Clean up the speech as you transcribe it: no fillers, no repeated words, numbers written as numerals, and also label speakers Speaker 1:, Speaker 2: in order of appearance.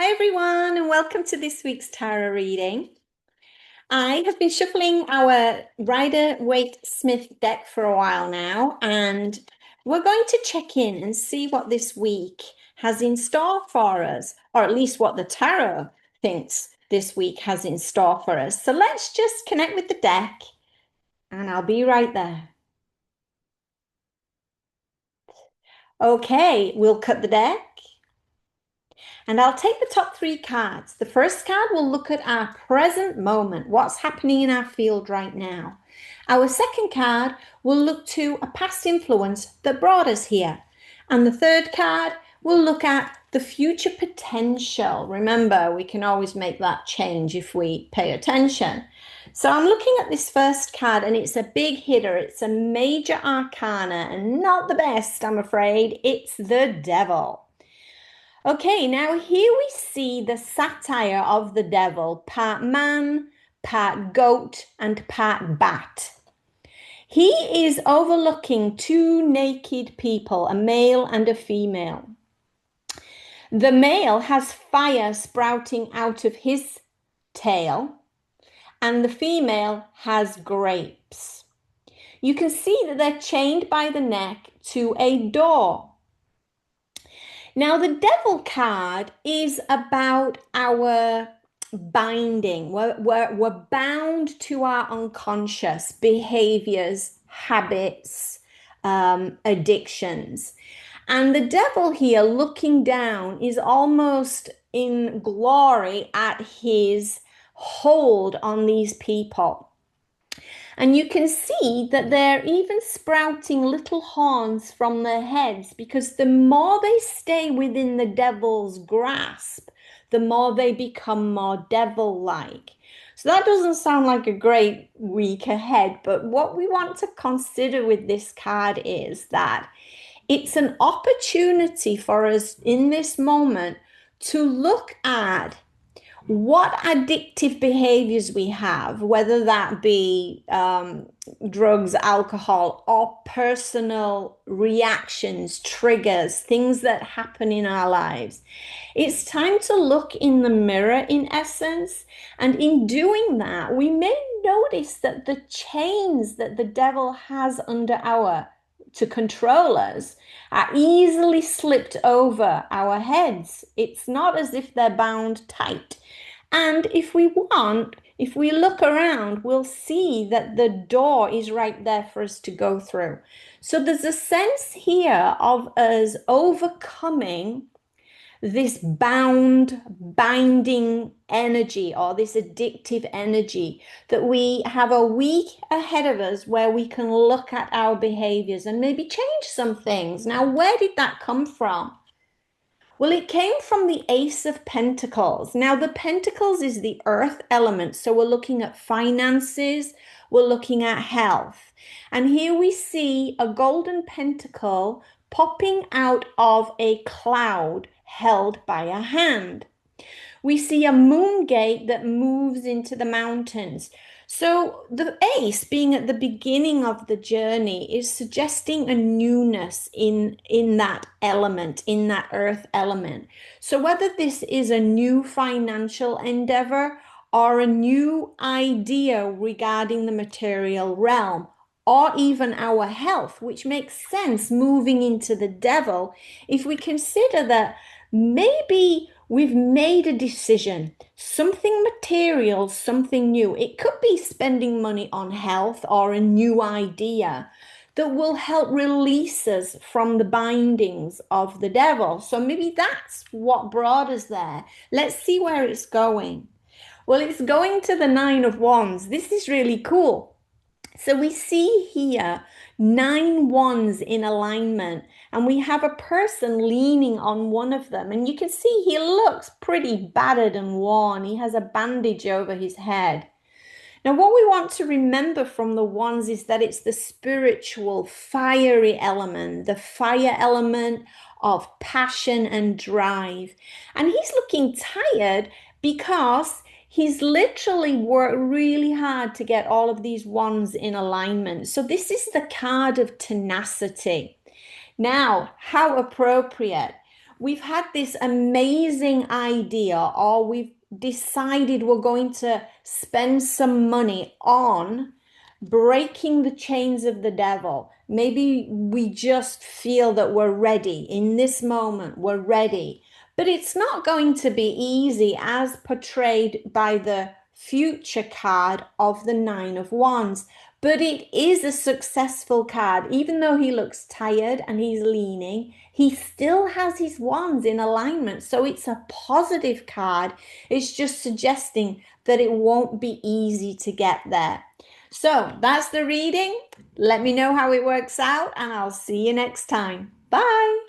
Speaker 1: Hi everyone, and welcome to this week's tarot reading. I have been shuffling our Rider-Waite-Smith deck for a while now, and we're going to check in and see what this week has in store for us, or at least what the tarot thinks this week has in store for us. So let's just connect with the deck, and I'll be right there. Okay, we'll cut the deck. And I'll take the top three cards. The first card will look at our present moment, what's happening in our field right now. Our second card will look to a past influence that brought us here. And the third card will look at the future potential. Remember, we can always make that change if we pay attention. So I'm looking at this first card and it's a big hitter. It's a major arcana and not the best, I'm afraid. It's the devil. Okay, now here we see the satire of the devil, part man, part goat, and part bat. He is overlooking two naked people, a male and a female. The male has fire sprouting out of his tail, and the female has grapes. You can see that they're chained by the neck to a door. Now, the devil card is about our binding. We're bound to our unconscious behaviors, habits, addictions. And the devil here looking down is almost in glory at his hold on these people. And you can see that they're even sprouting little horns from their heads because the more they stay within the devil's grasp, the more they become more devil-like. So that doesn't sound like a great week ahead, but what we want to consider with this card is that it's an opportunity for us in this moment to look at what addictive behaviors we have, whether that be drugs, alcohol, or personal reactions, triggers, things that happen in our lives. It's time to look in the mirror, in essence. And in doing that, we may notice that the chains that the devil has under our to control us are easily slipped over our heads. It's not as if they're bound tight. And if we want, if we look around, we'll see that the door is right there for us to go through. So there's a sense here of us overcoming this binding energy or this addictive energy, that we have a week ahead of us where we can look at our behaviors and maybe change some things. Now, where did that come from? Well, it came from the Ace of Pentacles. Now, the Pentacles is the earth element. So we're looking at finances, we're looking at health. And here we see a golden pentacle popping out of a cloud held by a hand. We see a moon gate that moves into the mountains. So the ace being at the beginning of the journey is suggesting a newness in that element, in that earth element. So whether this is a new financial endeavor or a new idea regarding the material realm, or even our health, which makes sense moving into the devil, if we consider that maybe we've made a decision, something material, something new. It could be spending money on health or a new idea that will help release us from the bindings of the devil. So maybe that's what brought us there. Let's see where it's going. Well, it's going to the Nine of Wands. This is really cool. So we see here 9 wands in alignment, and we have a person leaning on one of them. And you can see he looks pretty battered and worn. He has a bandage over his head. Now, what we want to remember from the wands is that it's the spiritual, fiery element, the fire element of passion and drive. And he's looking tired because he's literally worked really hard to get all of these wands in alignment. So this is the card of tenacity. Now, how appropriate. we've had this amazing idea, or we've decided we're going to spend some money on breaking the chains of the devil. Maybe we just feel that we're ready in this moment, we're ready. But it's not going to be easy as portrayed by the future card of the Nine of Wands. But it is a successful card. Even though he looks tired and he's leaning, he still has his wands in alignment. So it's a positive card. It's just suggesting that it won't be easy to get there. So that's the reading. Let me know how it works out, and I'll see you next time. Bye.